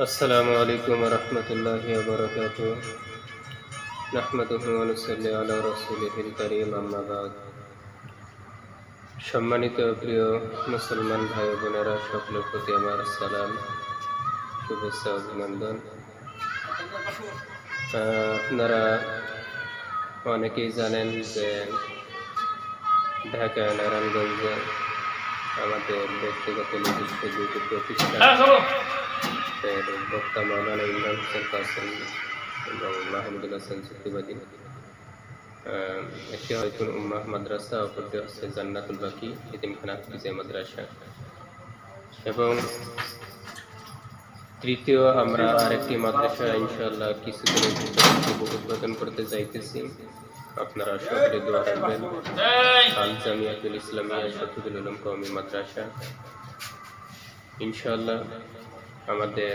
আসসালামু আলাইকুম ওয়া রাহমাতুল্লাহি ওয়া বারাকাতুহু নাহমাদুহু ওয়া নুসাল্লি আলা রাসূলিহিল কারীম আম্মা বা'দ। সম্মানিত প্রিয় মুসলমান ভাই ও বোনেরা, সকলের প্রতি আমার সালাম, শুভেচ্ছা, অভিনন্দন। আপনারা অনেকেই জানেন যে ঢাকা নারায়ণগঞ্জে আমাদের ব্যক্তিগত নিজস্ব দুটি প্রতিষ্ঠান বক্তা মাওলানা ইমরান হোসেন কাসেম এবং মাহমুদুল হাসান চুক্তিবাদী, একটি হয়তুন উম্মাহ মাদ্রাসা, অপরটি হচ্ছে জান্নাতুল বাকি এতিমখানা হাফিজিয়া মাদ্রাসা, এবং তৃতীয় আমরা আরেকটি মাদ্রাসা ইনশাআল্লাহ কিছুদিনের ভিতরে উদ্বোধন করতে যাইতেছি। আপনারা সকলে দোয়া রাখবেন। আল জামিয়াতুল ইসলামিয়া শফিকুল উলুম কওমি মাদ্রাসা ইনশাআল্লাহ আমাদের